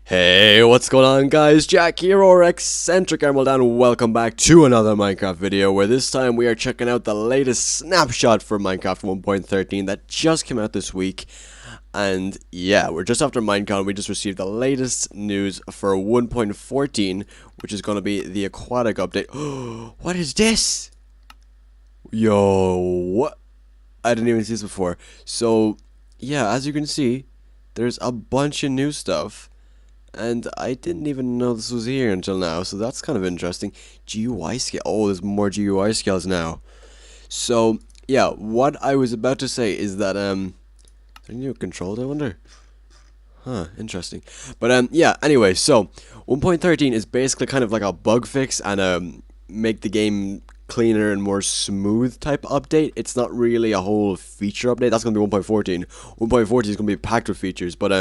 Hey, what's going on guys? Jack here, or Eccentric Emerald, and welcome back to another Minecraft video, where this time we are checking out the latest snapshot for Minecraft 1.13 that just came out this week. And yeah, we're just after Minecon. We just received the latest news for 1.14, which is going to be the aquatic update. What is this? Yo, what? I didn't even see this before. So yeah, as you can see, there's a bunch of new stuff. And I didn't even know this was here until now, so that's kind of interesting. GUI scale. Oh, there's more GUI scales now. So, yeah, what I was about to say is that, are you controlled, I wonder? Huh, interesting. But, yeah, anyway, so, 1.13 is basically kind of like a bug fix and, make the game cleaner and more smooth type update. It's not really a whole feature update. That's going to be 1.14. 1.14 is going to be packed with features, but,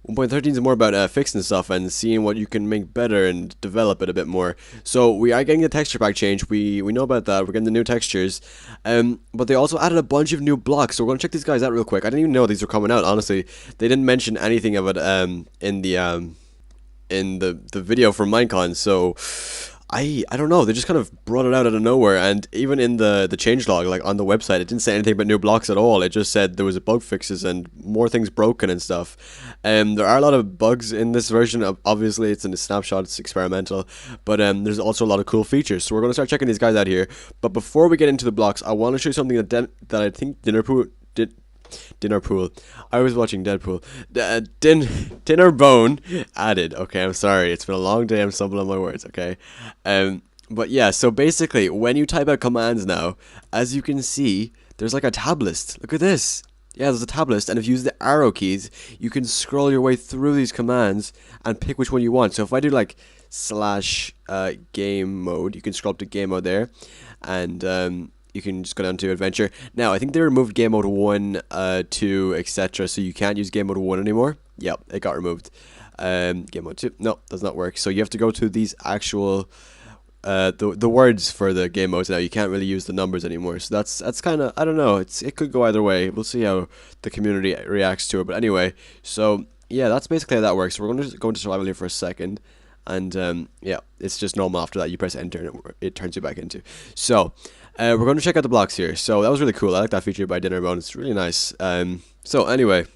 1.13 is more about fixing stuff and seeing what you can make better and develop it a bit more. So we are getting the texture pack change. We know about that. We're getting the new textures. But they also added a bunch of new blocks. So we're gonna check these guys out real quick. I didn't even know these were coming out. Honestly, they didn't mention anything of it in the video from Minecon. So I don't know, they just kind of brought it out of nowhere. And even in the changelog, like on the website, it didn't say anything about new blocks at all. It just said there was a bug fixes and more things broken and stuff. There are a lot of bugs in this version. Obviously it's in a snapshot, it's experimental, but there's also a lot of cool features. So we're going to start checking these guys out here. But before we get into the blocks, I want to show you something that I think Dinnerpool. I was watching Deadpool. Dinnerbone added. Okay, I'm sorry. It's been a long day. I'm stumbling on my words. Okay. But yeah. So basically, when you type out commands now, as you can see, there's like a tab list. Look at this. Yeah, there's a tab list, and if you use the arrow keys, you can scroll your way through these commands and pick which one you want. So if I do like / game mode, you can scroll up to game mode there, and you can just go down to adventure. Now, I think they removed game mode 1, 2, etc. So you can't use game mode 1 anymore. Yep, it got removed. Game mode 2, no, does not work. So you have to go to these actual, the words for the game modes now. You can't really use the numbers anymore. So that's kind of, I don't know. It could go either way. We'll see how the community reacts to it. But anyway, so yeah, that's basically how that works. So we're going to go into survival here for a second. And yeah, it's just normal after that. You press enter and it turns you back into. So we're going to check out the blocks here. So that was really cool. I like that feature by Dinnerbone. It's really nice. So anyway,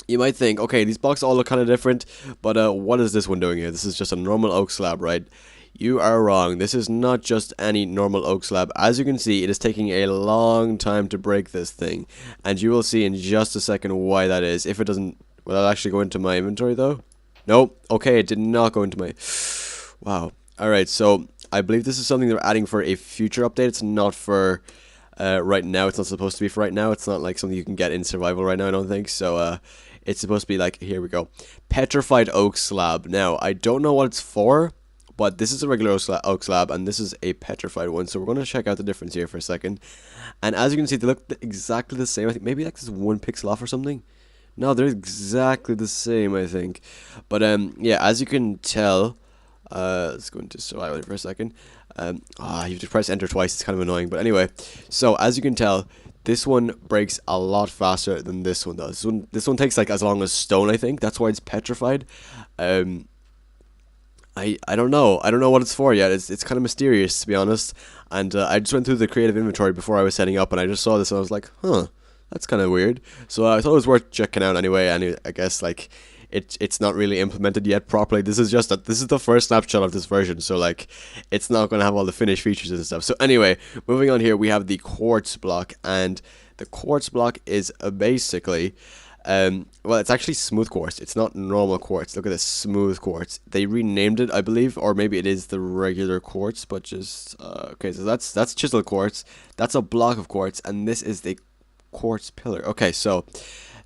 you might think, okay, these blocks all look kind of different, but what is this one doing here? This is just a normal oak slab, right? You are wrong. This is not just any normal oak slab. As you can see, it is taking a long time to break this thing, and you will see in just a second why that is. If it doesn't, will that actually go into my inventory though? Nope. Okay, it did not go into my... Wow. Alright, so I believe this is something they're adding for a future update. It's not for right now. It's not supposed to be for right now. It's not like something you can get in survival right now, I don't think. So it's supposed to be like, here we go. Petrified oak slab. Now, I don't know what it's for, but this is a regular oak slab, and this is a petrified one. So we're going to check out the difference here for a second. And as you can see, they look exactly the same. I think maybe like this is 1 pixel off or something. No, they're exactly the same, I think. But yeah, as you can tell, let's go into survival for a second. You have to press enter twice. It's kind of annoying, but anyway. So as you can tell, this one breaks a lot faster than this one does. This one takes like as long as stone, I think. That's why it's petrified. I don't know. I don't know what it's for yet. It's kind of mysterious, to be honest. And I just went through the creative inventory before I was setting up, and I just saw this and I was like, huh. That's kind of weird. So I thought it was worth checking out anyway. And I guess like it's not really implemented yet properly. This is the first snapshot of this version, so like it's not going to have all the finished features and stuff. So anyway, moving on here, we have the quartz block, and the quartz block is basically well, it's actually smooth quartz. It's not normal quartz. Look at this, smooth quartz. They renamed it, I believe, or maybe it is the regular quartz, but just okay. So that's chiseled quartz. That's a block of quartz, and this is the quartz pillar. Okay, so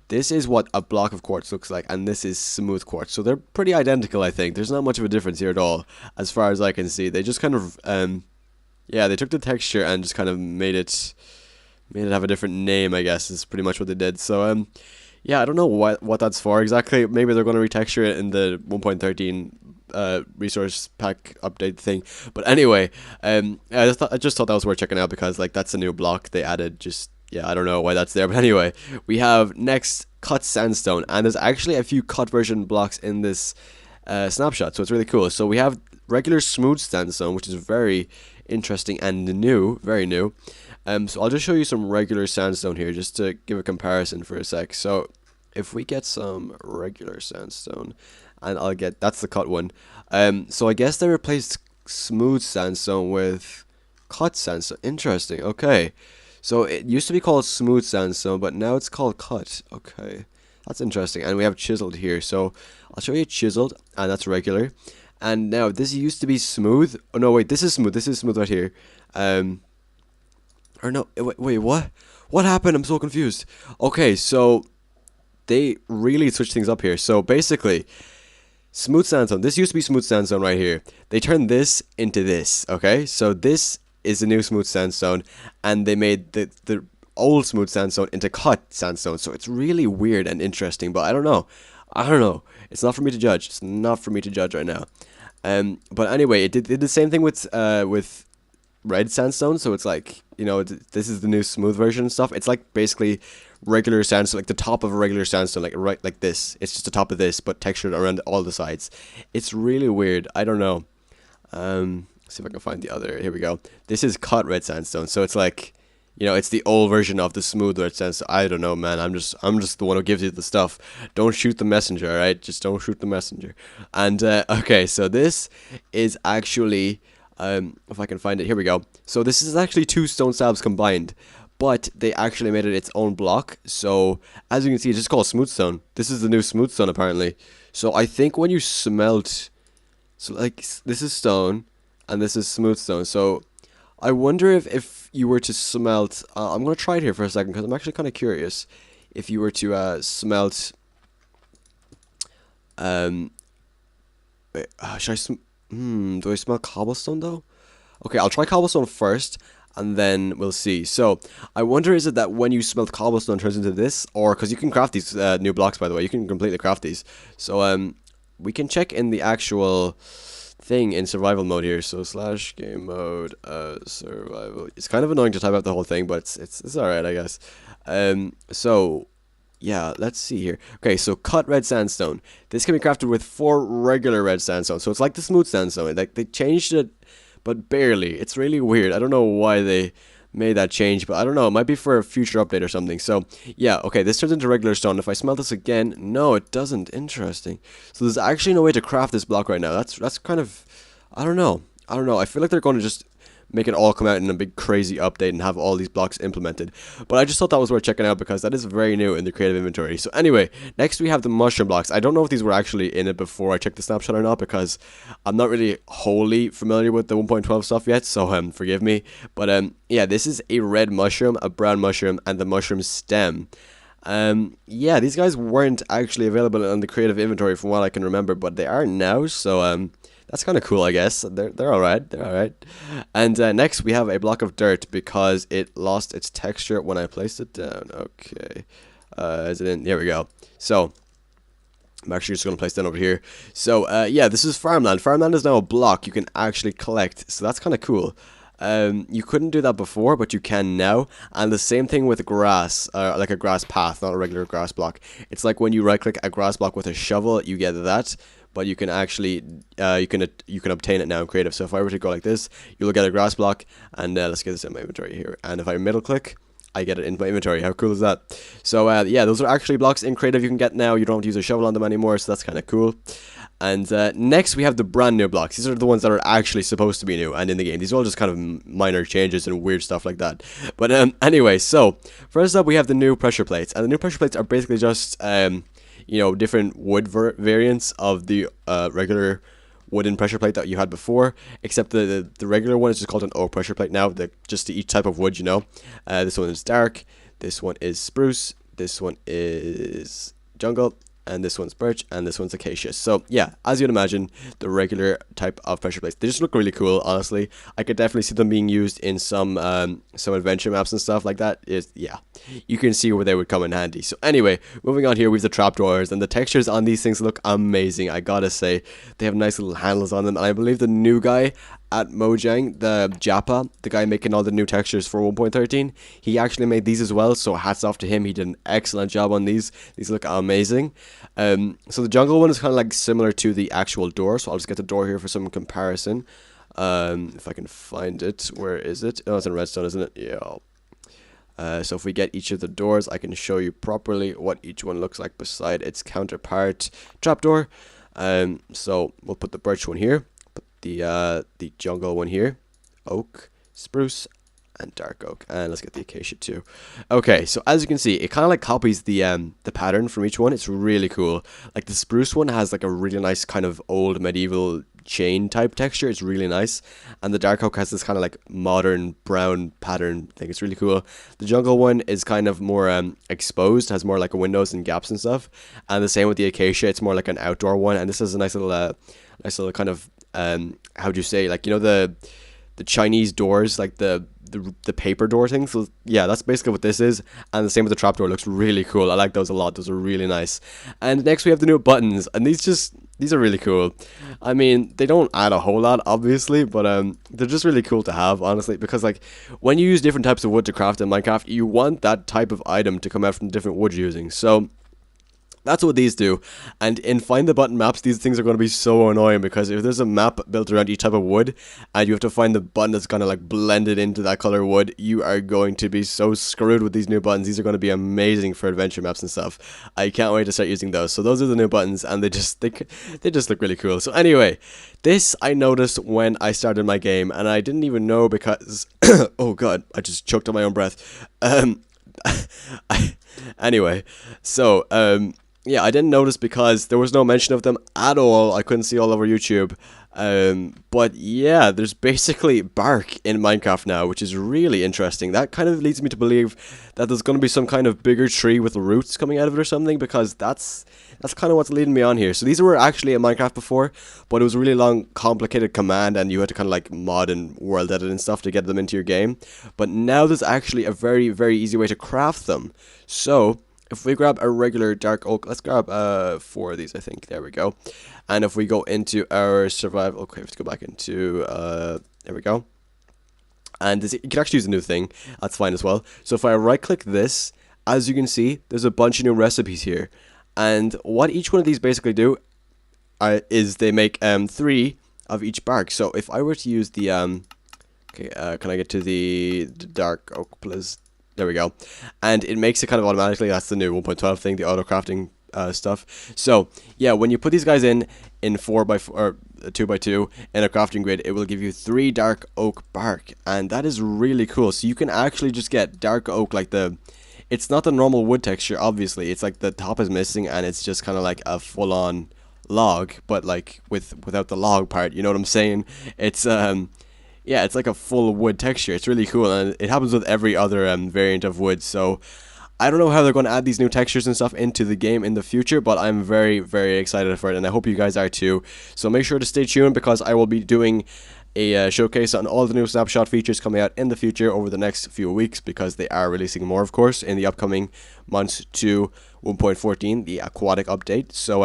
this is what a block of quartz looks like, and this is smooth quartz. So they're pretty identical, I think. There's not much of a difference here at all, as far as I can see. They just kind of yeah, they took the texture and just kind of made it have a different name, I guess, is pretty much what they did. So yeah, I don't know what that's for exactly. Maybe they're going to retexture it in the 1.13 resource pack update thing. But anyway, I just thought that was worth checking out, because like that's a new block they added just Yeah, I don't know why that's there, but anyway, we have next cut sandstone, and there's actually a few cut version blocks in this snapshot, so it's really cool. So we have regular smooth sandstone, which is very interesting and new, very new. So I'll just show you some regular sandstone here, just to give a comparison for a sec. So if we get some regular sandstone, and I'll get, that's the cut one. So I guess they replaced smooth sandstone with cut sandstone. Interesting. Okay. So it used to be called smooth sandstone, but now it's called cut. Okay. That's interesting. And we have chiseled here. So I'll show you chiseled, and that's regular. And now this used to be smooth. Oh no, wait, this is smooth. This is smooth right here. Or no, wait, what? What happened? I'm so confused. Okay, so they really switched things up here. So basically, smooth sandstone. This used to be smooth sandstone right here. They turned this into this. Okay, so this is the new smooth sandstone, and they made the old smooth sandstone into cut sandstone. So it's really weird and interesting, but I don't know. I don't know. It's not for me to judge. It's not for me to judge right now. But anyway, it did the same thing with red sandstone. So it's like, you know, this is the new smooth version and stuff. It's like basically regular sandstone, like the top of a regular sandstone, like right like this. It's just the top of this, but textured around all the sides. It's really weird. I don't know. See if I can find the other. Here we go. This is cut red sandstone. So it's like, you know, it's the old version of the smooth red sandstone. I don't know, man. I'm just the one who gives you the stuff. Don't shoot the messenger, all right? Just don't shoot the messenger. And okay, so this is actually, if I can find it, here we go. So this is actually two stone slabs combined, but they actually made it its own block. So as you can see, it's just called smooth stone. This is the new smooth stone apparently. So I think when you smelt, so like this is stone and this is smooth stone. So I wonder if you were to smelt, I'm going to try it here for a second because I'm actually kind of curious. If you were to smelt, wait, should I, do I smelt cobblestone though? Okay, I'll try cobblestone first, and then we'll see. So, I wonder, is it that when you smelt cobblestone it turns into this? Or, because you can craft these new blocks, by the way, you can completely craft these. So, we can check in the actual thing in survival mode here. So slash game mode survival. It's kind of annoying to type out the whole thing, but it's alright, I guess. So yeah, let's see here. Okay, so cut red sandstone. This can be crafted with 4 regular red sandstone. So it's like the smooth sandstone. Like they changed it, but barely. It's really weird. I don't know why they made that change, but I don't know. It might be for a future update or something. So yeah, okay, this turns into regular stone. If I smelt this again, no, it doesn't. Interesting. So there's actually no way to craft this block right now. That's kind of, I don't know. I feel like they're going to just make it all come out in a big crazy update and have all these blocks implemented. But I just thought that was worth checking out because that is very new in the creative inventory. So anyway, next we have the mushroom blocks. I don't know if these were actually in it before I checked the snapshot or not because I'm not really wholly familiar with the 1.12 stuff yet, so forgive me. But yeah, this is a red mushroom, a brown mushroom, and the mushroom stem. Yeah, these guys weren't actually available on the creative inventory from what I can remember, but they are now, so that's kind of cool, I guess. They're alright. They're alright. And next we have a block of dirt because it lost its texture when I placed it down. Okay. Is it in? Here we go. So I'm actually just going to place that over here. So yeah, this is farmland. Farmland is now a block you can actually collect. So that's kind of cool. You couldn't do that before, but you can now. And the same thing with grass, like a grass path, not a regular grass block. It's like when you right click a grass block with a shovel, you get that. But you can actually, you can obtain it now in creative. So if I were to go like this, you'll get a grass block, and let's get this in my inventory here. And if I middle click, I get it in my inventory. How cool is that? So yeah, those are actually blocks in creative you can get now. You don't have to use a shovel on them anymore, so that's kind of cool. And next we have the brand new blocks. These are the ones that are actually supposed to be new and in the game. These are all just kind of minor changes and weird stuff like that. But anyway, so first up we have the new pressure plates, and the new pressure plates are basically just you know, different wood variants of the regular wooden pressure plate that you had before, except the regular one is just called an oak pressure plate now. Just each type of wood, you know. This one is dark, this one is spruce, this one is jungle, and this one's birch, and this one's acacia. So yeah, as you'd imagine, the regular type of pressure plates. They just look really cool, honestly. I could definitely see them being used in some adventure maps and stuff like that. Yeah, you can see where they would come in handy. So anyway, moving on here, we have the trapdoors, and the textures on these things look amazing. I gotta say, they have nice little handles on them, and I believe the new guy at Mojang, the Japa, the guy making all the new textures for 1.13. He actually made these as well, so hats off to him. He did an excellent job on these. These look amazing. So the jungle one is kind of like similar to the actual door, so I'll just get the door here for some comparison. If I can find it. Where is it? Oh, it's in redstone, isn't it? Yeah. So if we get each of the doors, I can show you properly what each one looks like beside its counterpart trapdoor. So we'll put the birch one here, put the jungle one here, oak, spruce, and dark oak, and let's get the acacia too. Okay, so as you can see, it kind of like copies the pattern from each one. It's really cool. Like the spruce one has like a really nice kind of old medieval chain type texture. It's really nice, and the dark oak has this kind of like modern brown pattern thing. It's really cool. The jungle one is kind of more exposed, has more like windows and gaps and stuff, and the same with the acacia. It's more like an outdoor one, and this is a nice little kind of how do you say, like, you know, the Chinese doors, like the paper door thing. So yeah, that's basically what this is, and the same with the trapdoor. Looks really cool. I like those a lot. Those are really nice. And next we have the new buttons, and these are really cool. I mean, they don't add a whole lot, obviously, but they're just really cool to have, honestly, because like when you use different types of wood to craft in Minecraft, you want that type of item to come out from different wood you're using. So that's what these do. And in Find the Button maps, these things are going to be so annoying, because if there's a map built around each type of wood and you have to find the button that's going to like blend it into that color wood, you are going to be so screwed with these new buttons. These are going to be amazing for adventure maps and stuff. I can't wait to start using those. So those are the new buttons, and they just look really cool. So anyway, this I noticed when I started my game, and I didn't even know because oh god, I just choked on my own breath. Anyway, so yeah, I didn't notice because there was no mention of them at all. I couldn't see all over YouTube. But yeah, there's basically bark in Minecraft now, which is really interesting. That kind of leads me to believe that there's going to be some kind of bigger tree with roots coming out of it or something, because that's kind of what's leading me on here. So these were actually in Minecraft before, but it was a really long, complicated command, and you had to kind of like mod and world edit and stuff to get them into your game. But now there's actually a very, very easy way to craft them. So if we grab a regular dark oak, let's grab 4 of these, I think. There we go. And if we go into our survival, okay, let's go back into, there we go. And this, you can actually use a new thing. That's fine as well. So if I right click this, as you can see, there's a bunch of new recipes here. And what each one of these basically do is they make 3 of each bark. So if I were to use the, okay, can I get to the dark oak, please? There we go. And it makes it kind of automatically. That's the new 1.12 thing, the auto crafting stuff. So yeah, when you put these guys in 4x4 or 2x2 in a crafting grid, it will give you 3 dark oak bark, and that is really cool. So you can actually just get dark oak, like it's not the normal wood texture, obviously. It's like the top is missing, and it's just kind of like a full-on log, but like without the log part. You know what I'm saying? It's yeah, it's like a full wood texture. It's really cool, and it happens with every other variant of wood. So I don't know how they're going to add these new textures and stuff into the game in the future, but I'm very, very excited for it, and I hope you guys are too. So make sure to stay tuned, because I will be doing a showcase on all the new Snapshot features coming out in the future over the next few weeks, because they are releasing more, of course, in the upcoming months to 1.14, the aquatic update. So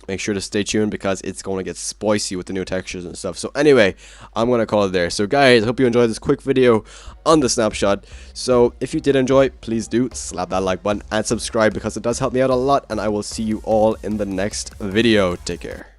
make sure to stay tuned, because it's going to get spicy with the new textures and stuff. So anyway, I'm going to call it there. So guys, I hope you enjoyed this quick video on the Snapshot. So if you did enjoy, please do slap that like button and subscribe, because it does help me out a lot, and I will see you all in the next video. Take care.